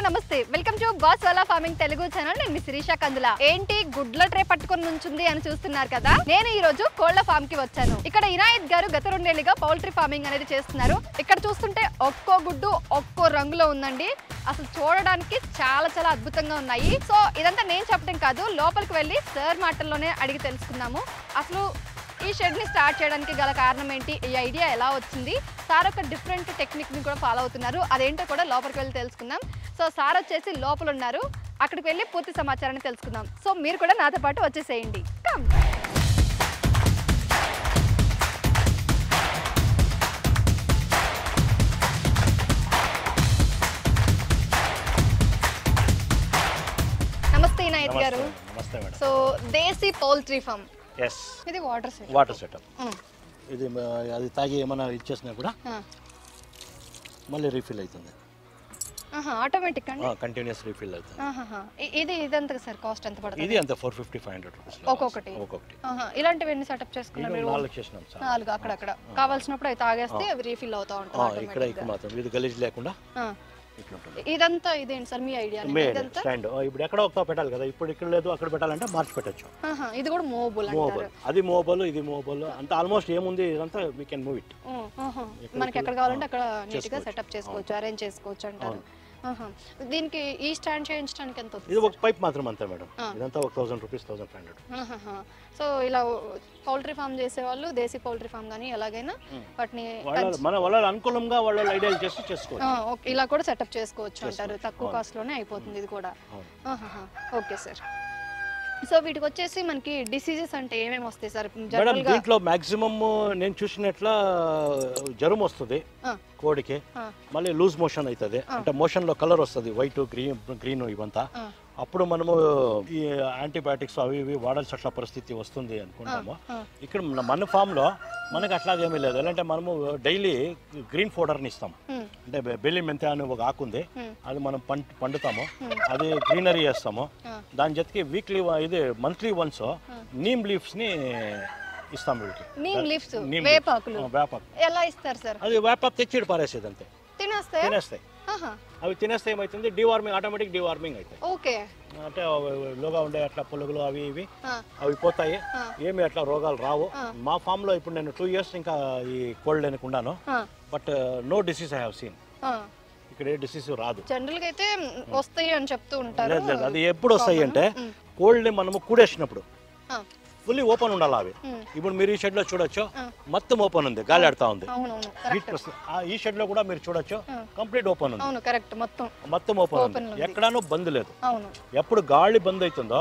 నమస్తే welcome to Boss Wala farming Telugu channel. నేను మీ శిరీష కందుల. ఏంటి గుడ్ల ట్రే పట్టుకొని నుంచుంది అని చూస్తున్నారు కదా. నేను ఈ రోజు కోళ్ల ఫామ్ కి వచ్చాను. ఇక్కడ ఇనాయత్ గారు గత 2 ఏళ్లుగా పౌల్ట్రీ ఫార్మింగ్ అనేది చేస్తున్నారు. ఇక్కడ చూస్తుంటే ఒక్కో గుడ్డు ఒక్కో రంగులో ఉందండి. అసలు చూడడానికి చాలా చాలా అద్భుతంగా ఉన్నాయి. సో ఇదంతా నేను చెప్పడం కాదు, లోపలికి వెళ్ళి సార్ మాటల్లోనే అడిగి తెలుసుకుందాము. అసలు ఈ షెడ్ ని స్టార్ట్ చేయడానికి గల కారణం ఏంటి, ఈ ఐడియా ఎలా వచ్చింది, సార్ ఒక డిఫరెంట్ టెక్నిక్ ని కూడా ఫాలో అవుతున్నారు. అదేంటో కూడా లోపలికి వెళ్ళి తెలుసుకుందాం. సో సార్ వచ్చేసి లోపల ఉన్నారు, అక్కడికి వెళ్ళి పూర్తి సమాచారాన్ని తెలుసుకుందాం. సో మీరు కూడా నాతో పాటు వచ్చేసేయండి. కమ్. నమస్తే ఇనాయత్ గారు. నమస్తే మేడం. సో దేశీ పౌల్ట్రీ ఫామ్. yes ఇది వాటర్ సెటప్. ఇది అది తాగి ఏమైనా ఇచ్చేసినా కూడా మళ్ళీ రీఫిల్ అవుతుంది. ఆటోమేటిక్ అండి, కంటిన్యూస్ రీఫిల్ అవుతుంది. ఇదంతా సార్ కాస్ట్ ఎంత పడుతుంది? ఇది అంత 450-500 రూపీస్ ఒక్కొక్కటి. ఇలాంటివి ఎన్ని సెటప్ చేసుకున్నారు? 4 చేసినాం సార్. 4 అక్కడక్కడ కావాల్సినప్పుడు అవి తాగేస్తే అవి రీఫిల్ అవుతా ఉంటాయి. ఇక్కడ మాత్రం ఇది గలీజ్ లేకుండా ఇదంతా ఇదేంటి సార్ మీ ఐడియా? స్టాండ్ ఇప్పుడు ఎక్కడ ఒకటో పెట్టాలి కదా, ఇప్పుడు ఇక్కడ లేదు అక్కడ పెట్టాలంటే మార్చి పెట్టచ్చు. ఇది కూడా మూవబుల్. అది మూవబుల్, ఇది మూవబుల్, అంత ఆల్మోస్ట్ ఏముంది ఇదంతా వీ కెన్ మూవ్ ఇట్. మనకి ఎక్కడ కావాలంటే అక్కడ నీట్ గా సెటప్ చేసుకోవచ్చు, అరేంజ్ చేసుకోవచ్చు అంటారు. దీనికి ఈ స్టాండ్ చేయించడానికి ఎంత అవుతుంది? ఇది ఒక పైప్ మాత్రం అంతే మేడం. ఇదంతా 1000 రూపీస్, 1500. సో ఇలా పౌల్ట్రీ ఫామ్ చేసే వాళ్ళు దేశీ పౌల్ట్రీ ఫామ్ కానీ ఎలాగైనా వాటిని మన వాళ్ళ అనుకూలంగా వాళ్ళ ఐడియాలు చేసి చేసుకోవచ్చు. ఇలా కూడా సెటప్ చేసుకోవచ్చు అంటారు. తక్కువ కాస్ట్ లోనే అయిపోతుంది ఇది కూడా. Okay sir. సో వీటికి వచ్చేసి మనకి డిసీజెస్ అంటే ఏమేమి వస్తాయి సార్? మేడం దీంట్లో మాక్సిమం నేను చూసినట్ల జ్వరం వస్తుంది కోడికి, మళ్ళీ లూజ్ మోషన్ అవుతుంది, అంటే మోషన్ లో కలర్ వస్తుంది, వైట్ గ్రీన్ ఇవంతా. అప్పుడు మనము ఈ యాంటీబయాటిక్స్ అవి ఇవి వాడాల్సిన పరిస్థితి వస్తుంది అనుకుంటాము. ఇక్కడ మన ఫామ్ లో మనకి అట్లాగేమీ లేదు. అంటే మనము డైలీ గ్రీన్ ఫోడర్ని ఇస్తాం. అంటే బెల్లి మెంతి అని ఒక ఆకుంది, అది మనం పండుతాము, అది గ్రీనరీ వేస్తాము. దాని జతకి వీక్లీ ఇది మంత్లీ వన్స్ నీమ్ లీవ్స్ ని ఇస్తాం వీళ్ళకి. వేపాకు ఎలా ఇస్తారు సార్? అది వేపాకు తెచ్చి పారేసేది అంతే, తినేస్తాయి. అవి తినేస్తే ఏమవుతుంది, డివార్మింగ్, ఆటోమేటిక్ డివార్మింగ్ అవుతాయి. ఓకే. అంటే లోగా ఉండే అట్లా పులుగులు అవి ఇవి అవి పోతాయి, ఏమి అట్లా రోగాలు రావు. మా ఫామ్ లో ఇప్పుడు నేను 2 years ఇంకా ఈ కోల్డ్ అనుకున్నాను, but no disease I have seen. ఇక్కడ ఏ డిసీజ్ రాదు. జనరల్ గా అయితే వస్తాయి అని చెప్తూ ఉంటారు. లేదు, అది ఎప్పుడు వస్తాయి అంటే కోల్డ్ ని మనము కూడేసినప్పుడు ఫుల్లీ ఓపెన్ ఉండాలి అవి. ఇప్పుడు మీరు ఈ షెడ్ లో చూడొచ్చు, మొత్తం ఓపెన్ ఉంది, గాలి ఆడుతా ఉంది. ఈ షెడ్ లో కూడా మీరు చూడొచ్చు, కంప్లీట్ ఓపెన్ ఉంది, మొత్తం ఓపెన్ ఉంది, ఎక్కడానూ బంద్ లేదు. ఎప్పుడు గాలి బంద్ అవుతుందో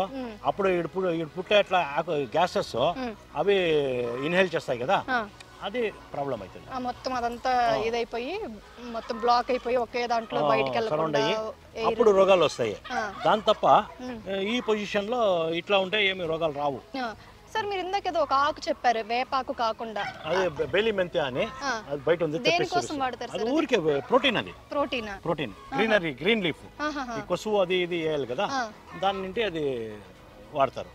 అప్పుడు ఇప్పుడు పుట్టే అట్లా గ్యాసెస్ అవి ఇన్హేల్ చేస్తాయి కదా, అది ప్రాబ్లం అవుతుంది. మొత్తం అదంతా ఇదైపోయి మొత్తం బ్లాక్ అయిపోయి ఒకే దాంట్లో బయటికి సరౌండ్ అయ్యి అప్పుడు రోగాలు వస్తాయి. దాని తప్ప ఈ పొజిషన్ లో ఇట్లా ఉంటే ఏమి రోగాలు రావు. సార్ మీరు ఇందాక ఏదో ఒక ఆకు చెప్పారు, వేపాకు కాకుండా అది బెల్లి మెంతి అని, అది బయట ఉంది. దేనికోసం వాడతారు? అది ఊరికే ప్రోటీన్, అది ప్రోటీన్ గ్రీనరీ, గ్రీన్ లీఫ్, ఈ కొసువు అది ఇది వేయాలి కదా, దాని నుండి అది వాడతారు.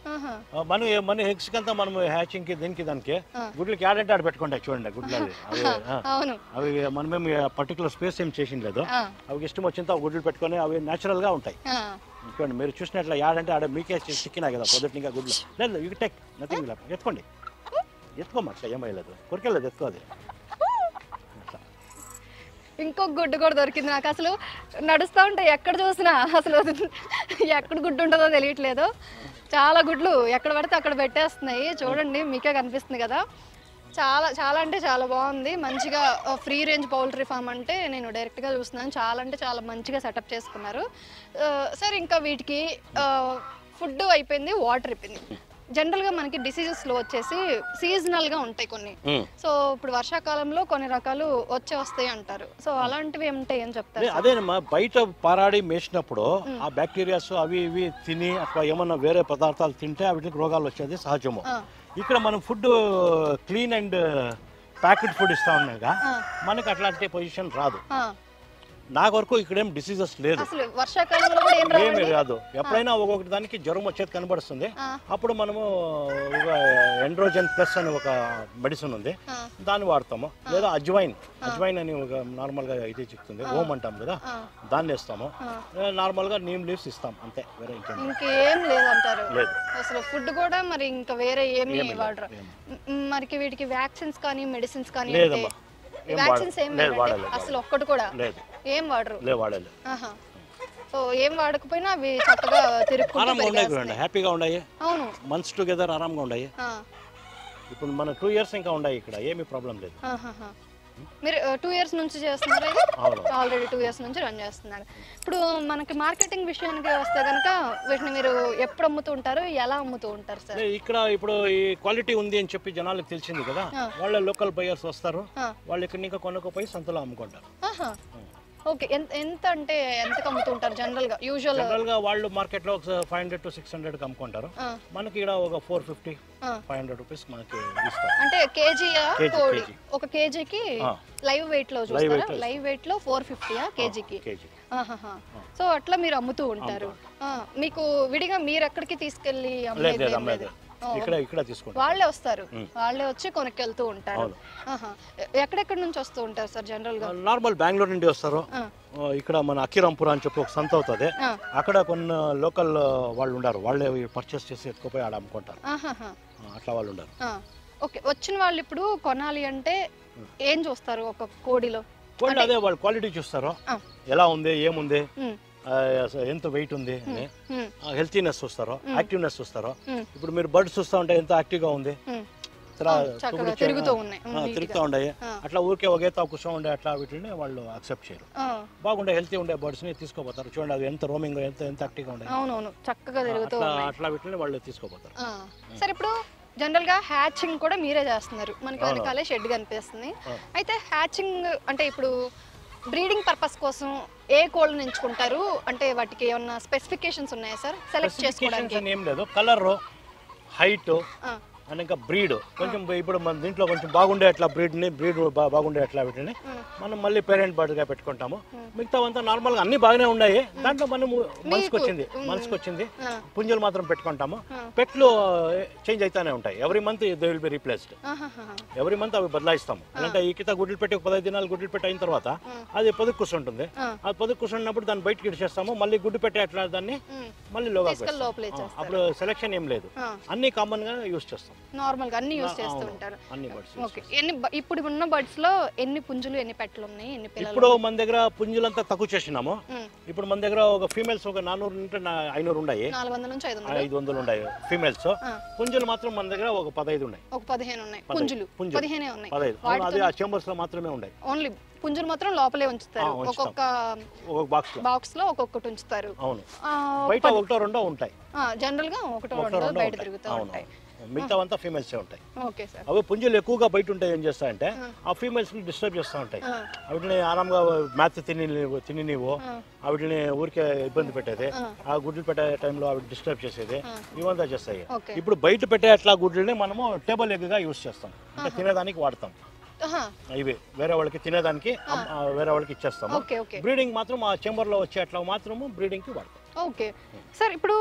మన ఎగ్స్ కంతా మనం హ్యాచింగ్ కి దీనికి దానికి గుడ్లకి యాడంటే ఆడ పెట్టుకుంటాయి చూడండి గుడ్లు. అవి మనమేమి పర్టికులర్ స్పేస్ ఏం చేసింది లేదు, అవి ఇష్టం వచ్చినంత గుడ్లు పెట్టుకొని అవి న్యాచురల్ గా ఉంటాయి. చూడండి మీరు చూసినట్ల యాడంటే ఆడ మీకే చిక్కినాయి కదా పొద్దుట ఇంకా గుడ్లు. లేదు యూ టేక్ నథింగ్, ఎత్తుకోండి, ఎత్తుకోమట్లా ఏమయ్యలేదు, కొరికెళ్ళలేదు, ఎత్తుకోది. ఇంకొక గుడ్డు కూడా దొరికింది నాకు. అసలు నడుస్తూ ఉంటే ఎక్కడ చూసినా అసలు ఎక్కడ గుడ్డు ఉంటుందో తెలియట్లేదు. చాలా గుడ్లు ఎక్కడ పడితే అక్కడ పెట్టేస్తున్నాయి. చూడండి మీకే కనిపిస్తుంది కదా. చాలా చాలా అంటే చాలా బాగుంది. మంచిగా ఫ్రీ రేంజ్ పౌల్ట్రీ ఫామ్ అంటే నేను డైరెక్ట్గా చూస్తున్నాను. చాలా అంటే చాలా మంచిగా సెటప్ చేసుకున్నారు సార్. ఇంకా వీటికి ఫుడ్ అయిపోయింది, వాటర్ అయిపోయింది. జనరల్గా మనకి డిసీజెస్లో వచ్చేసి సీజనల్గా ఉంటాయి కొన్ని. సో ఇప్పుడు వర్షాకాలంలో కొన్ని రకాలు వస్తాయి అంటారు. సో అలాంటివి ఏముంటాయి అని చెప్తారు? అదేనమ్మా, బయట పారాడి మేసినప్పుడు ఆ బ్యాక్టీరియాస్ అవి ఇవి తిని అట్లా ఏమన్నా వేరే పదార్థాలు తింటే వాటికి రోగాలు వచ్చేది సహజము. ఇక్కడ మనం food clean and packet food ఇస్తా ఉన్నాగా మనకి అట్లాంటి పొజిషన్ రాదు. నాకు వరకు ఇక్కడేం డిసీజెస్ లేదు, అసలు వర్షాకాలంలో కూడా ఏం ఏమీ కాదు. ఎప్పుడైనా ఒక్కొక్కటి దానికి జ్వరం వచ్చేది కనబడుతుంది, అప్పుడు మనము ఎండ్రోజన్ ప్లస్ అని ఒక మెడిసిన్ ఉంది, దాన్ని వాడతాము. లేదా అజ్వైన్ అని ఒక నార్మల్ గా ఇది చెప్తుంది, ఓం అంటాం కదా, దాన్ని వేస్తాము. నార్మల్ గా నీమ్ లీవ్స్ ఇస్తాం, అంతే. వేరే ఇంకేం లేదంటారు? లేదు. అసలు ఫుడ్ కూడా మరి ఇంకా వేరే ఏమి వాడరు? మరి వీటికి వ్యాక్సిన్స్ కానీ మెడిసిన్స్ కానీ వ్యాక్సిన్స్ ఏం అసలు ఒక్కటి కూడా ఏం వాడరు? వాడాలి. సో ఏం వాడకపోయినా అవి చక్కగా తిరుగుకుంటూ హ్యాపీగా ఉన్నాయి. అవును, మంత్స్ టుగెదర్ ఆరాంగా ఉన్నాయి. ఇప్పుడు మన 2 years ఇంకా ఉన్నాయి, ఇక్కడ ఏమీ ప్రాబ్లం లేదు. మీరు 2 years నుంచి చేస్తున్నారు, ఆల్రెడీ 2 years నుంచి రన్ చేస్తున్నారు. ఇప్పుడు మనకి మార్కెటింగ్ విషయానికి వస్తే కనుక వీటిని మీరు ఎప్పుడు అమ్ముతూ ఉంటారు, ఎలా అమ్ముతూ ఉంటారు సార్? ఇక్కడ ఇప్పుడు ఈ క్వాలిటీ ఉంది అని చెప్పి జనాలకు తెలిసింది కదా, వాళ్ళ లోకల్ బయర్స్ వస్తారు, వాళ్ళు ఇక్కడ ఇంకా కొనుక్కోపోయి సంతలో అమ్ముకుంటారు. ఓకే, ఎంత అంటే ఎంతకు అమ్ముతూ ఉంటారు జనరల్ గా? యూజువల్ గా వాళ్ళు మార్కెట్ లో 500 to 600 కి అమ్ముకుంటారు, మనకి ఇక్కడ ఒక 450 500 రూపీస్ మనకి ఇస్తారు. అంటే కేజీయా కోడి? ఒక కేజీకి లైవ్ వెయిట్ లో చూస్తారా? లైవ్ వెయిట్ లో 450 కేజీకి. సో అట్లా మీరు అమ్ముతూ ఉంటారు. మీకు విడిగా మీరు ఎక్కడికి తీసుకెళ్లి అమ్మేది? ఇక్కడ తీసుకుంటారు, వాళ్ళే వస్తారు, వాళ్ళే వచ్చి కొనుక్కెళ్తూ ఉంటారు. ఎక్కడెక్కడ నుంచి వస్తూ ఉంటారు సార్ జనరల్ గా? నార్మల్ బెంగళూరు నుండి వస్తారు. ఇక్కడ మన అకిరాంపుర అని చెప్పి ఒక సంత అవుతుంది, అక్కడ కొన్ని లోకల్ వాళ్ళు ఉన్నారు, వాళ్ళే పర్చేస్ చేసి ఎత్తుకుపోయి ఆడ అమ్ముకుంటారు, అట్లా వాళ్ళు ఉన్నారు. ఓకే, వచ్చిన వాళ్ళు ఇప్పుడు కొనాలి అంటే ఏం చూస్తారు ఒక కోడిలో? అదే వాళ్ళు క్వాలిటీ చూస్తారు, ఎలా ఉంది, ఏముంది, ఎంత వెయిట్ ఉంది, హెల్తీనెస్ చూస్తారు, యాక్టివ్నెస్ చూస్తారు. ఇప్పుడు మీరు బర్డ్స్ చూస్తా ఉంటే ఎంత యాక్టివ్ గా ఉంది, తిరుగుతూ ఉన్నాయి, అట్లా ఊరికే ఒకే తా కూర్చో ఉండే అట్లా వీటిని వాళ్ళు అక్సెప్ట్ చేయరు. బాగుండే హెల్తీ ఉండే బర్డ్స్ ని తీసుకోపోతారు. చూడండి అది ఎంత రోమింగ్, ఎంత యాక్టివ్ గా ఉండే, చక్కగా తిరుగుతూ అట్లా వీటిని వాళ్ళు తీసుకోపోతారు. సరే, ఇప్పుడు జనరల్ గా హ్యాచింగ్ కూడా మీరే చేస్తున్నారు, మనకి వెనకాలే షెడ్ కనిపిస్తుంది. అయితే హ్యాచింగ్ అంటే ఇప్పుడు బ్రీడింగ్ పర్పస్ కోసం ఏ కోళ్ళని ఎంచుకుంటారు? అంటే వాటికి ఏమన్నా స్పెసిఫికేషన్స్ ఉన్నాయా సార్ సెలెక్ట్ చేసుకోవడానికి? ఏం లేదు, కలర్, హైట్ అండ్ ఇంకా బ్రీడ్ కొంచెం ఇప్పుడు మన దీంట్లో కొంచెం బాగుండే అట్లా బ్రీడ్ బాగుండే అట్లా వీటిని మనం మళ్ళీ పేరెంట్ బర్డ్ గా పెట్టుకుంటాము. మిగతా అంతా నార్మల్ గా అన్ని బాగానే ఉన్నాయి. దాంట్లో మనము మనసుకు వచ్చింది పుంజులు మాత్రం పెట్టుకుంటాము. పెట్లు చేంజ్ అవుతానే ఉంటాయి, every month they will be replaced, every month అవి బదలాయిస్తాము. అంటే ఈ కింద గుడ్లు పెట్టి 15 దినాలు గుడ్లు పెట్టి అయిన తర్వాత అది పొదుగు కూర్చుంటుంది, అది పొదుగు కూర్చున్నప్పుడు దాన్ని బయటకి ఇడిచేస్తాము, మళ్ళీ గుడ్డు పెట్టే అట్లా దాన్ని మళ్ళీ లోగా అప్పుడు సెలెక్షన్ ఏం లేదు, అన్ని కామన్ గా యూస్ చేస్తాం, నార్మల్ గా అన్ని యూస్ చేస్తూ ఉంటారు. ఓకే, ఇప్పుడు ఉన్న బర్డ్స్ లో ఎన్ని పుంజులు ఎన్ని పెట్టలు ఉన్నాయి, ఎన్ని పిల్లలు? ఇప్పుడు మన దగ్గర పుంజులంతా తక్కువ చేసినాము. ఇప్పుడు మన దగ్గర ఒక ఫీమేల్స్ ఒక 400 నుండి 500 ఉన్నాయి, 400 నుంచి 500 ఉన్నాయి ఫీమేల్స్. పుంజులు మాత్రం మన దగ్గర ఒక 15 ఉన్నాయి, ఒక 15 ఉన్నాయి. పుంజులు 15 ఉన్నాయి, 15. అది ఆ చేంబర్స్ లో మాత్రమే ఉన్నాయి. ఓన్లీ పుంజులు మాత్రం లోపలే ఉంచుతారు, ఒక్కొక్క బాక్స్ లో ఒక్కొక్కటి ఉంచుతారు. అవును, బయట ఒకటో రెండో ఉంటాయి, జనరల్ గా ఒకటో రెండో బయట తిరుగుతూ ఉంటాయి. మిగతా అంతా ఫీమేల్స్ ఉంటాయి. Okay sir. అవి పుంజులు ఎక్కువగా బయట ఉంటాయి, ఏం చేస్తాయంటే ఆ ఫీమేల్స్ ని డిస్టర్బ్ చేస్తూ ఉంటాయి, వాటిని ఆరాంగా మ్యాథ్ తినినివ్వు, వాటిని ఊరికే ఇబ్బంది పెట్టేది, ఆ గుడ్లు పెట్టే టైంలో అవి డిస్టర్బ్ చేసేది, ఇవంతా చేస్తాయి. ఇప్పుడు బయట పెట్టే అట్లా గుడ్లని మనము టేబుల్ ఎగ్ గా యూస్ చేస్తాం, అంటే తినేదానికి వాడతాం. ఇవి వేరే వాళ్ళకి తినేదానికి వేరే వాళ్ళకి ఇచ్చేస్తాము. బ్రీడింగ్ మాత్రం ఆ చేంబర్ లో వచ్చే అట్లా మాత్రము బ్రీడింగ్ కి వాడతాం. ఓకే సార్, ఇప్పుడు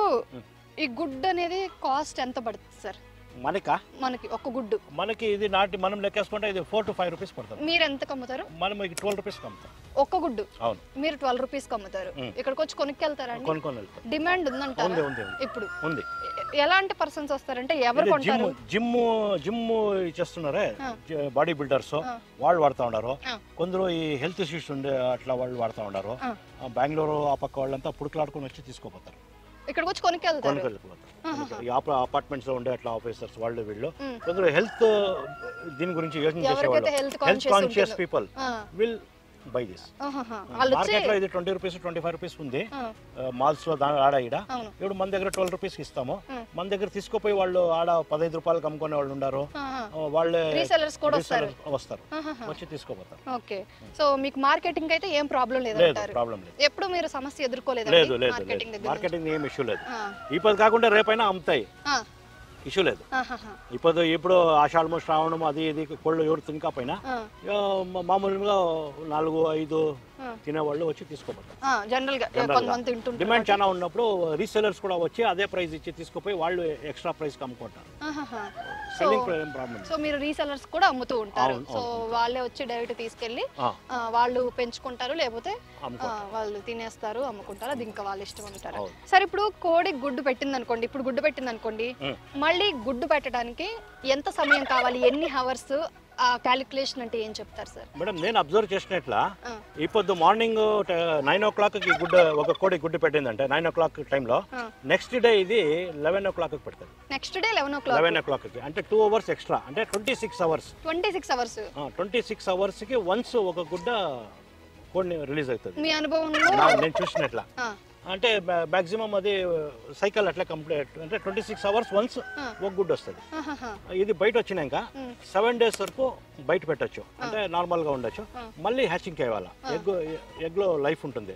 ఈ గుడ్ అనేది కాస్ట్ ఎంత పడుతుంది సార్? మనకి ఒక గుడ్డు మనకి ఇది నాటి మనం లెక్కేసుకుంటే ఇది 4 to 5 రూపీస్ పడుతుంది. మీరు ఎంత కమ్ముతారు? మనం 12 రూపీస్ అమ్ముతాం ఒక్క గుడ్డు. అవును, మీరు 12 రూపీస్ అమ్ముతారు. ఇక్కడికి వచ్చి కొనుక్కెళ్తారా? డిమాండ్ ఉందంటారా? ఇప్పుడు ఉంది. ఎలాంటి పర్సన్స్ వస్తారంటే ఎవరు కొంటారు? జిమ్ చేస్తున్నారే బాడీ బిల్డర్స్ వాళ్ళు వాడుతూ ఉన్నారు, కొందరు ఈ హెల్త్ ఇష్యూస్ ఉండే అట్లా వాళ్ళు వాడుతూ ఉన్నారు. బెంగళూరు ఆ పక్క వాళ్ళంతా పుడుకులాడుకొని వచ్చి తీసుకోపోతారు, ఇక్కడికి వచ్చి కొనుక్కెళ్తారు. అపార్ట్మెంట్స్ లో ఉండే అట్లా ఆఫీసర్స్ వాళ్ళు వీళ్ళు కొందరు హెల్త్ దీని గురించి యోచన చేసేవాళ్ళు, health conscious people will buy this. Market లో ఇది 20 రూపీస్ 25 రూపీస్ ఉంది మాల్స్ లో, ఆడ ఈడ. ఇప్పుడు మన దగ్గర 12 రూపీస్ ఇస్తాము, మన దగ్గర తీసుకుపోయి వాళ్ళు ఆడ 15 రూపాయలకు అమ్ముకునే వాళ్ళు ఉన్నారు, వాళ్ళే వస్తారు, వచ్చి తీసుకోపోతారు. ఓకే, సో మీకు మార్కెటింగ్ అయితే ఏం ప్రాబ్లం లేదు? ప్రాబ్లం లేదు, ఎప్పుడు మీరు సమస్య ఎదుర్కోలేదు? మార్కెటింగ్ ఏం ఇష్యూ లేదు. ఇప్పుడు కాకుండా రేపైనా అమ్ముతాయి, ఇష్యూ లేదు. ఇప్పుడు ఆషాఢము శ్రావణము అది ఇది కోళ్ళు ఎవరు తినకపోయినా మామూలుగా 4-5 తినేవాళ్ళు వచ్చి తీసుకోపోతారు. డిమాండ్ చాలా ఉన్నప్పుడు రీసెలర్స్ కూడా వచ్చి అదే ప్రైస్ ఇచ్చి తీసుకుపోయి వాళ్ళు ఎక్స్ట్రా ప్రైస్ అమ్ముకుంటారు. సో మీరు రీసెలర్స్ కూడా అమ్ముతూ ఉంటారు. సో వాళ్ళే వచ్చి డైరెక్ట్ తీసుకెళ్లి వాళ్ళు పెంచుకుంటారు, లేకపోతే వాళ్ళు తినేస్తారు, అమ్ముకుంటారు. అది ఇంకా వాళ్ళ ఇష్టం అంటారు. సరే, ఇప్పుడు కోడి గుడ్డు పెట్టింది అనుకోండి, మళ్ళీ గుడ్డు పెట్టడానికి ఎంత సమయం కావాలి, ఎన్ని హవర్స్, క్యాలిక్యులేషన్ అంటే ఏం చెప్తారు సార్? మేడం, నేను అబ్జర్వ్ చేసినట్లా ఇప్పుడు మార్నింగ్ 9 o'clock ఒక కోడి గుడ్డు పెట్టిందంటే 9 o'clock టైంలో నెక్స్ట్ డే ఇది 11 o'clock పెడతారు. నెక్స్ట్ డే 11 o'clock అంటే 2 hours ఎక్స్ట్రా, అంటే 26 hours. 26 hours కి వన్స్ ఒక గుడ్డ కోడిని రిలీజ్ అవుతుంది. మీ అనుభవంలో నేను చూసినట్లా అంటే మాక్సిమం అది సైకిల్ అట్లా కంప్లీట్ అంటే 26 hours వన్స్ ఒక గుడ్డు వస్తుంది. ఇది బయట వచ్చినాక 7 days వరకు బయట పెట్టచ్చు, అంటే నార్మల్ గా ఉండొచ్చు. మళ్ళీ హ్యాచింగ్ చేయాలా, ఎగ్ లో లైఫ్ ఉంటుంది.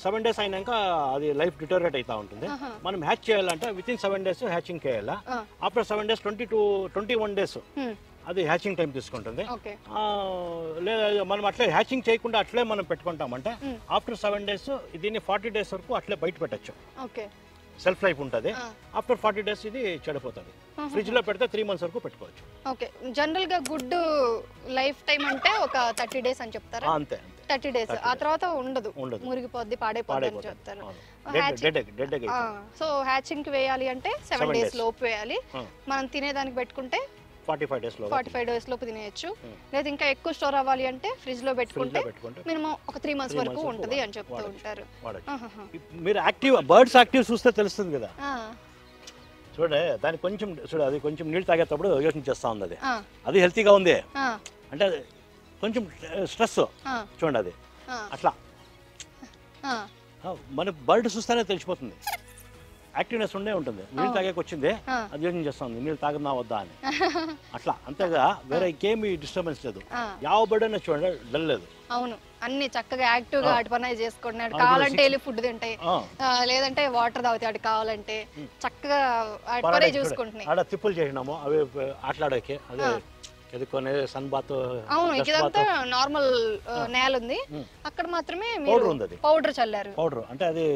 7 days అయినాక అది లైఫ్ డిటోరేట్ అవుతా ఉంటుంది. మనం హ్యాచ్ చేయాలంటే వితిన్ 7 days హ్యాచింగ్ చేయాలా. ఆఫ్టర్ 7 days 21 days అది హ్యాచింగ్ టైం తీసుకుంటుంది. లేదా మనం అట్లే హ్యాచింగ్ చేయకుండా అట్లే మనం పెట్టుకుంటామంటే ఆఫ్టర్ 7 days దీన్ని 40 days వరకు అట్లే బయట పెట్టచ్చు. సెల్ఫ్ లైఫ్ ఉంటుంది. ఆఫ్టర్ 40 days ఇది చెడిపోతుంది. ఫ్రిడ్జ్ లో పెడితే 3 months వరకు పెట్టుకోవచ్చు. ఓకే, జనరల్ గా గుడ్ లైఫ్ టైం అంటే ఒక 30 days అని చెప్తారా? అంతే, 30 days. ఆ తర్వాత ఉండదు, మురిగిపోద్ది, పాడైపోద్ది అని చెప్తారు. సో హ్యాచింగ్ కి వేయాలి అంటే 7 days లోపు వేయాలి. మనం తినేదానికి పెట్టుకుంటే 45 days లోపు తినేయచ్చు. లేదా ఇంకా ఎక్కువ స్టోర్ అవ్వాలి అంటే ఫ్రిడ్జ్ లో పెట్టుకుంటే మినిమం ఒక 3 months వరకు ఉంటది అని చెప్తూ ఉంటారు. మీరు బర్డ్స్ యాక్టివ్ చూస్తే తెలుస్తుంది కదా. చూడే దానికి కొంచెం అది కొంచెం నీళ్ళు తాగేటప్పుడు యోచన చేస్తా ఉంది. అది హెల్తీగా ఉంది అంటే కొంచెం స్ట్రెస్ చూడండి, అది అట్లా మన బర్డ్ చూస్తేనే తెలిసిపోతుంది. యాక్టివ్నెస్ ఉండే ఉంటుంది. నీళ్ళు తాగేకి వచ్చింది, అది యోచన చేస్తుంది నీళ్ళు తాగనా వద్దా అని. అట్లా అంతేగా, వేరే ఇంకేమి డిస్టర్బెన్స్ లేదు. యావ బర్డ్ అయినా చూడండి డల్ లేదు. అవును, అన్ని చక్కగా యాక్టివ్ గా అటు పని చేసుకుంటున్నాడు. కావాలంటే వెళ్ళి ఫుడ్ తింటాయి, లేదంటే వాటర్ తాగుతాయి. అటు కావాలంటే చక్కగా అటు పని చూసుకుంటున్నాయి. ఆడ తిప్పులు చేసినాము అవి ఆటలాడకి, అదే ఎదుకొని సన్ బాత్. అవును, ఇదంతా నార్మల్ నేల ఉంది, అక్కడ మాత్రమే పౌడర్ చల్లారు. పౌడర్ అంటే అది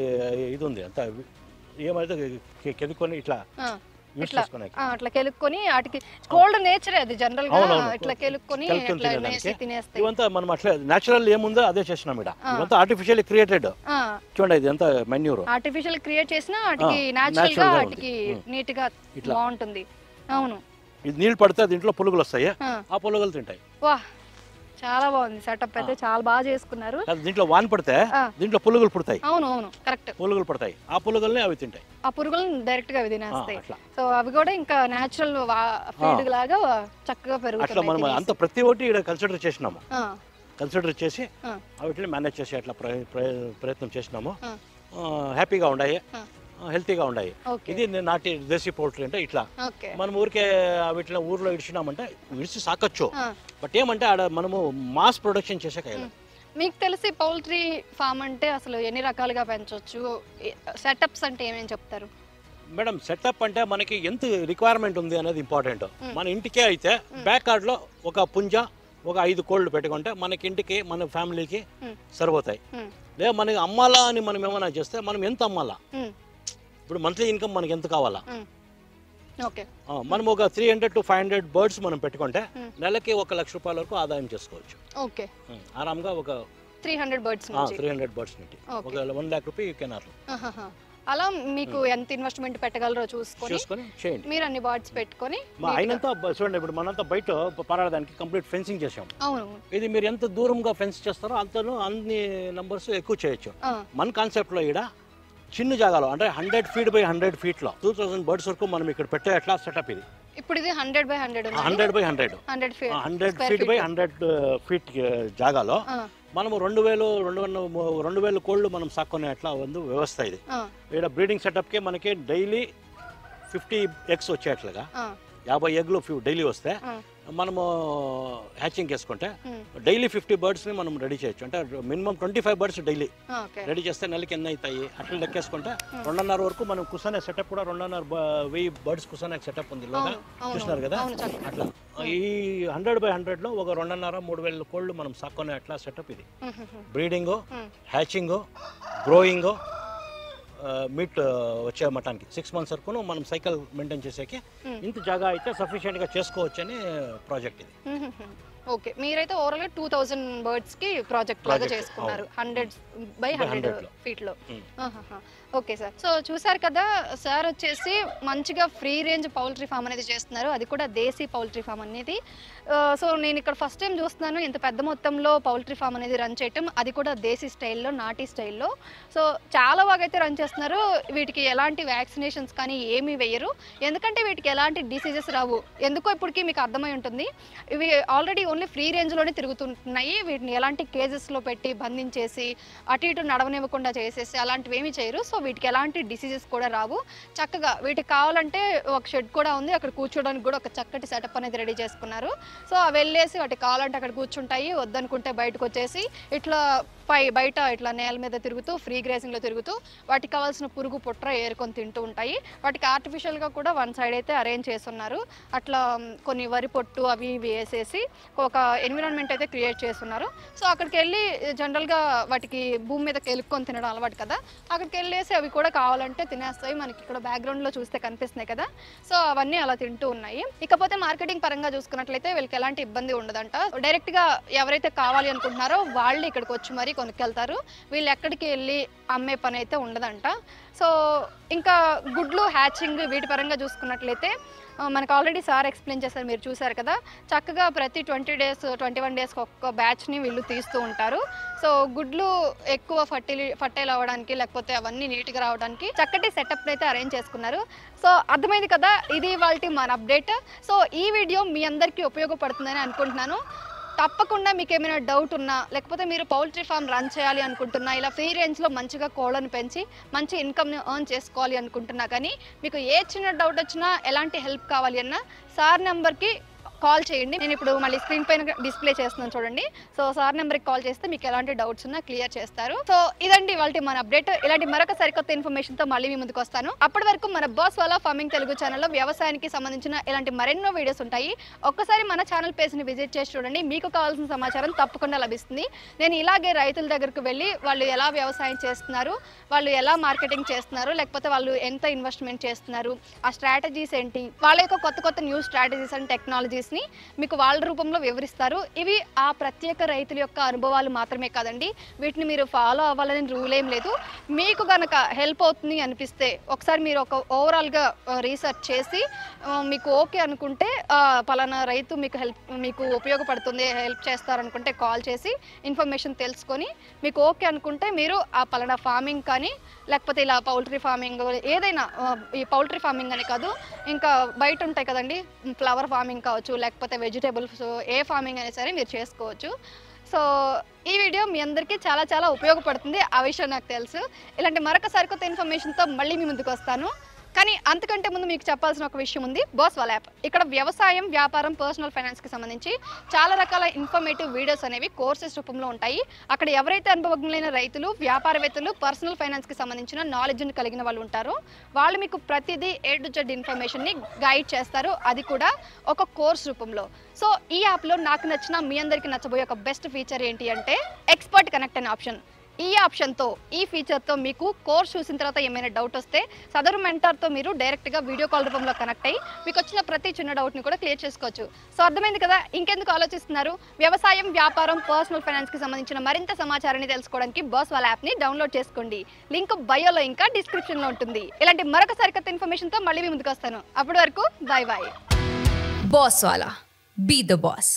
ఇది ఉంది అంత ఏమైతే కెలుక్కొని ఇట్లా అట్లా కెలుక్కొని వాటికి కోల్డ్ నేచర్ అది జనరల్ గా ఇట్లా కెలుక్కొని తినేస్తాయి. ఇవంతా మనం అట్లా నేచురల్ ఏముందో అదే చేసినాం. ఇదంతా ఆర్టిఫిషియల్ క్రియేటెడ్. చూడండి, ఇది అంతా మెన్యూర్ ఆర్టిఫిషియల్ క్రియేట్ చేసినా వాటికి నేచురల్ గా వాటికి నీట్ గా బాగుంటుంది. అవును, ఇది నీళ్ళు పడితే దీంట్లో పురుగులు వస్తాయి, ఆ పురుగులు తింటాయి. వా, చాలా బాగుంది సెటప్ అయితే, చాలా బాగా చేసుకున్నారు. దీంట్లో వాన్ పడితే దీంట్లో పురుగులు పుడతాయి. అవును అవును, కరెక్ట్, పురుగులు పడతాయి, ఆ పురుగుల్ని అవి తింటాయి. ఆ పురుగులను డైరెక్ట్ గా అవి తినేస్తాయి. సో అవి కూడా ఇంకా నేచురల్ ఫీడ్ లాగా చక్కగా పెరుగుతాయి. అట్లా మనం అంత ప్రతి ఒక్కటి ఇక్కడ కన్సిడర్ చేసినాము. కన్సిడర్ చేసి వాటిని మేనేజ్ చేసి అట్లా ప్రయత్నం చేసినాము. హ్యాపీగా ఉన్నాయి, హెల్తీగా ఉన్నాయి. ఇది నాటి దేశీ పౌల్ట్రీ అంటే ఇట్లా. మనం ఊరికే వీటిలో ఊర్లో ఇడిచినామంటే విడిచి సాకచ్చు, బట్ ఏమంటే ఆడ మనము మాస్ ప్రొడక్షన్ చేసే కాదు. మీకు తెలిసి పౌల్ట్రీ ఫామ్ అంటే అసలు ఎన్ని రకాలుగా పెంచవచ్చు, సెటప్స్ అంటే ఏమేమి చెప్తారు? మేడం, సెటప్ అంటే మనకి ఎంత రిక్వైర్మెంట్ ఉంది అనేది ఇంపార్టెంట్. మన ఇంటికే అయితే బ్యాక్ యార్డ్ లో ఒక పుంజ, ఒక 5 కోళ్ళు పెట్టుకుంటే మనకి ఇంటికి మన ఫ్యామిలీకి సరిపోతాయి. లేదా మనకి అమ్మాలా అని మనం ఏమైనా చేస్తే మనం ఎంత అమ్మాలా, ఇప్పుడు మంత్లీ ఇన్కమ్ మనకి ఎంత కావాలా, మనం ఒక 300 to 500 బర్డ్స్ మనం పెట్టుకుంటే నెలకి 1 లక్ష రూపాయల వరకు ఆదాయం చేసుకోవచ్చు. ఆరాంగా ఒక 300 బర్డ్స్ నుండి ఒక 1 lakh rupee you can earn. అలా మీకు ఎంత ఇన్వెస్ట్మెంట్ పెట్టగలరో చూసుకొని చేయండి. మీరు అన్ని బర్డ్స్ పెట్టుకొని అయినంత చూడండి. ఇప్పుడు మనంతా బయట పరాడడానికి కంప్లీట్ ఫెన్సింగ్ చేసాం. ఇది మీరు ఎంత దూరంగా ఫెన్స్ చేస్తారో అంతను అన్ని నంబర్స్ ఎక్కువ చేయొచ్చు. మన కాన్సెప్ట్ లో ఇక్కడ చిన్న జాగాలో అంటే 100 feet by 100 feet లో 2000 బర్డ్స్ వరకు మనం ఇక్కడ పెట్టే ఎట్లా సెటప్ ఇది. ఇప్పుడు ఇది 100 by 100 100 feet by 100 feet జాగాలో మనము 2000 కోళ్ళు మనం సాక్కునే అట్లా ಒಂದು వ్యవస్థ ఇది. ఇక్కడ బ్రీడింగ్ సెటప్ కి మనకి డైలీ 50 eggs వచ్చేట్లుగా 50 ఎగ్లు డైలీ వస్తే మనము హ్యాచింగ్ వేసుకుంటే డైలీ 50 బర్డ్స్ని మనం రెడీ చేయొచ్చు. అంటే మినిమం 25 బర్డ్స్ డైలీ రెడీ చేస్తే నెలకి ఎన్ని అవుతాయి అట్లా లెక్కేసుకుంటే 2.5 వరకు మనం కుసనే సెటప్ కూడా 2.5 బర్డ్స్ కుసనే సెటప్ ఉంది లోగా చూసినారు కదా. అట్లా ఈ 100/100లో ఒక 2.5-3,000 కోళ్ళు మనం సాక్కునే అట్లా సెటప్ ఇది. బ్రీడింగ్, హ్యాచింగ్, గ్రోయింగ్, మీట్ వచ్చే మటానికి 6 మంత్స్ వరకు మనం సైకిల్ మెయింటైన్ చేసేకి ఇంత జాగా అయితే సఫిషియెంట్గా చేసుకోవచ్చు అని ప్రాజెక్ట్ ఇది. ఓకే, మీరైతే ఓవరాల్గా 2000 బర్డ్స్కి ప్రాజెక్ట్ లాగా చేసుకున్నారు 100/100 ఫీట్లో. ఓకే సార్, సో చూసారు కదా, సార్ వచ్చేసి మంచిగా ఫ్రీ రేంజ్ పౌల్ట్రీ ఫామ్ అనేది చేస్తున్నారు, అది కూడా దేశీ పౌల్ట్రీ ఫామ్ అనేది. సో నేను ఇక్కడ ఫస్ట్ టైం చూస్తున్నాను ఇంత పెద్ద మొత్తంలో పౌల్ట్రీ ఫామ్ అనేది రన్ చేయటం, అది కూడా దేశీ స్టైల్లో, నాటీ స్టైల్లో. సో చాలా బాగా అయితే రన్ చేస్తున్నారు. వీటికి ఎలాంటి వ్యాక్సినేషన్స్ కానీ ఏమీ వేయరు, ఎందుకంటే వీటికి ఎలాంటి డిసీజెస్ రావు. ఎందుకో ఇప్పటికీ మీకు అర్థమై ఉంటుంది, ఇవి ఆల్రెడీ ఓన్లీ ఫ్రీ రేంజ్లోనే తిరుగుతుంటున్నాయి. వీటిని ఎలాంటి కేజెస్లో పెట్టి బంధించేసి అటు ఇటు నడవనివ్వకుండా చేసేసి అలాంటివి ఏమీ చేయరు. సో వీటికి ఎలాంటి డిసీజెస్ కూడా రావు. చక్కగా వీటికి కావాలంటే ఒక షెడ్ కూడా ఉంది, అక్కడ కూర్చోడానికి కూడా ఒక చక్కటి సెటప్ అనేది రెడీ చేసుకున్నారు. సో అవి వెళ్ళేసి వాటికి కావాలంటే అక్కడ కూర్చుంటాయి, వద్దనుకుంటే బయటకు వచ్చేసి ఇట్లా బయట ఇట్లా నేల మీద తిరుగుతూ ఫ్రీ గ్రేజింగ్లో తిరుగుతూ వాటికి కావాల్సిన పురుగు పుట్ర ఏరుకొని తింటూ ఉంటాయి. వాటికి ఆర్టిఫిషియల్గా కూడా వన్ సైడ్ అయితే అరేంజ్ చేస్తున్నారు. అట్లా కొన్ని వరి పొట్టు అవి ఇవి వేసేసి ఒక ఎన్విరాన్మెంట్ అయితే క్రియేట్ చేస్తున్నారు. సో అక్కడికి వెళ్ళి జనరల్గా వాటికి భూమి మీద కెలుక్కొని తినడం అలవాటు కదా, అక్కడికి వెళ్ళేసి అవి కూడా కావాలంటే తినేస్తాయి. మనకి ఇక్కడ బ్యాక్గ్రౌండ్లో చూస్తే కనిపిస్తున్నాయి కదా, సో అవన్నీ అలా తింటూ ఉన్నాయి. ఇకపోతే మార్కెటింగ్ పరంగా చూసుకున్నట్లయితే వీళ్ళకి ఎలాంటి ఇబ్బంది ఉండదంట. డైరెక్ట్గా ఎవరైతే కావాలి అనుకుంటున్నారో వాళ్ళు ఇక్కడికి వచ్చి మరీ కొనుక్కెళ్తారు. వీళ్ళు ఎక్కడికి వెళ్ళి అమ్మే పని అయితే ఉండదంట. సో ఇంకా గుడ్లు, హ్యాచింగ్ వీటి పరంగా చూసుకున్నట్లయితే మనకు ఆల్రెడీ సార్ ఎక్స్ప్లెయిన్ చేశారు, మీరు చూసారు కదా. చక్కగా ప్రతి 20 డేస్ 21 డేస్కి ఒక్క బ్యాచ్ని వీళ్ళు తీస్తూ ఉంటారు. సో గుడ్లు ఎక్కువ ఫర్టైల్ అవ్వడానికి, లేకపోతే అవన్నీ నీట్గా రావడానికి చక్కటి సెటప్ అయితే అరేంజ్ చేసుకున్నారు. సో అర్థమైంది కదా, ఇది వాళ్ళకి మన అప్డేట్. సో ఈ వీడియో మీ అందరికీ ఉపయోగపడుతుందని అనుకుంటున్నాను. తప్పకుండా మీకు ఏమైనా డౌట్ ఉన్నా, లేకపోతే మీరు పౌల్ట్రీ ఫామ్ రన్ చేయాలి అనుకుంటున్నా, ఇలా ఫ్రీ రేంజ్లో మంచిగా కోళ్ళను పెంచి మంచి ఇన్కమ్ని ఎర్న్ చేసుకోవాలి అనుకుంటున్నా, కానీ మీకు ఏ చిన్న డౌట్ వచ్చినా, ఎలాంటి హెల్ప్ కావాలి అన్నా సార్ నెంబర్కి కాల్ చేయండి. నేను ఇప్పుడు మళ్ళీ స్క్రీన్ పైన డిస్ప్లే చేస్తున్నాను చూడండి. సో సార్ నెంబర్కి కాల్ చేస్తే మీకు ఎలాంటి డౌట్స్ ఉన్నా క్లియర్ చేస్తారు. సో ఇదండి ఇవాల్టి మన అప్డేట్. ఇలాంటి మరొక సరికొత్త ఇన్ఫర్మేషన్తో మళ్ళీ మీ ముందుకు వస్తాను. అప్పటి వరకు మన బాస్ వాలా ఫార్మింగ్ తెలుగు ఛానల్లో వ్యవసాయానికి సంబంధించిన ఇలాంటి మరెన్నో వీడియోస్ ఉంటాయి. ఒక్కసారి మన ఛానల్ పేజ్ని విజిట్ చేసి చూడండి, మీకు కావాల్సిన సమాచారం తప్పకుండా లభిస్తుంది. నేను ఇలాగే రైతుల దగ్గరకు వెళ్ళి వాళ్ళు ఎలా వ్యవసాయం చేస్తున్నారు, వాళ్ళు ఎలా మార్కెటింగ్ చేస్తున్నారు, లేకపోతే వాళ్ళు ఎంత ఇన్వెస్ట్మెంట్ చేస్తున్నారు, ఆ స్ట్రాటజీస్ ఏంటి, వాళ్ళ యొక్క కొత్త కొత్త న్యూ స్ట్రాటజీస్ అండ్ టెక్నాలజీస్ మీకు వాళ్ళ రూపంలో వివరిస్తారు. ఇవి ఆ ప్రత్యేక రైతుల యొక్క అనుభవాలు మాత్రమే కాదండి, వీటిని మీరు ఫాలో అవ్వాలని రూల్ ఏం లేదు. మీకు కనుక హెల్ప్ అవుతుంది అనిపిస్తే ఒకసారి మీరు ఒక ఓవరాల్గా రీసెర్చ్ చేసి మీకు ఓకే అనుకుంటే పలానా రైతు మీకు ఉపయోగపడుతుంది, హెల్ప్ చేస్తారనుకుంటే కాల్ చేసి ఇన్ఫర్మేషన్ తెలుసుకొని మీకు ఓకే అనుకుంటే మీరు ఆ పలానా ఫార్మింగ్ కానీ, లేకపోతే ఇలా పౌల్ట్రీ ఫార్మింగ్ ఏదైనా, ఈ పౌల్ట్రీ ఫార్మింగ్ అని కాదు, ఇంకా బయట ఉంటాయి కదండి, ఫ్లవర్ ఫార్మింగ్ కావచ్చు, లేకపోతే వెజిటేబుల్స్, ఏ ఫార్మింగ్ అయినా సరే మీరు చేసుకోవచ్చు. సో ఈ వీడియో మీ అందరికీ చాలా చాలా ఉపయోగపడుతుంది, ఆ విషయం నాకు తెలుసు. ఇలాంటి మరొక సరికొత్త ఇన్ఫర్మేషన్తో మళ్ళీ మీ ముందుకు వస్తాను. కానీ అంతకంటే ముందు మీకు చెప్పాల్సిన ఒక విషయం ఉంది, బాస్ వాలా యాప్. ఇక్కడ వ్యవసాయం, వ్యాపారం, పర్సనల్ ఫైనాన్స్కి సంబంధించి చాలా రకాల ఇన్ఫర్మేటివ్ వీడియోస్ అనేవి కోర్సెస్ రూపంలో ఉంటాయి. అక్కడ ఎవరైతే అనుభవజ్ఞులైన రైతులు, వ్యాపారవేత్తలు, పర్సనల్ ఫైనాన్స్కి సంబంధించిన నాలెడ్జ్ని కలిగిన వాళ్ళు ఉంటారో వాళ్ళు మీకు ప్రతిదీ A to Z ఇన్ఫర్మేషన్ని గైడ్ చేస్తారు, అది కూడా ఒక కోర్స్ రూపంలో. సో ఈ యాప్లో నాకు నచ్చిన, మీ అందరికీ నచ్చబోయే ఒక బెస్ట్ ఫీచర్ ఏంటి అంటే ఎక్స్పర్ట్ కనెక్ట్ అనే ఆప్షన్. ఈ ఆప్షన్తో, ఈ ఫీచర్తో మీకు కోర్స్ చూసిన తర్వాత ఏమైనా డౌట్ వస్తే సదరు మెంటర్తో మీరు డైరెక్ట్గా వీడియో కాల్ రూపంలో కనెక్ట్ అయ్యి మీకు వచ్చిన ప్రతి చిన్న డౌట్ని కూడా క్లియర్ చేసుకోవచ్చు. సో అర్థమైంది కదా, ఇంకెందుకు ఆలోచిస్తున్నారు? వ్యవసాయం, వ్యాపారం, పర్సనల్ ఫైనాన్స్కి సంబంధించిన మరింత సమాచారాన్ని తెలుసుకోవడానికి బాస్ వాలా యాప్ని డౌన్లోడ్ చేసుకోండి. లింక్ బయోలో ఇంకా డిస్క్రిప్షన్లో ఉంటుంది. ఇలాంటి మరొక సరికొత్త ఇన్ఫర్మేషన్తో మళ్ళీ మీ ముందుకు వస్తాను. అప్పటి వరకు bye bye. Boss Wala, be the boss.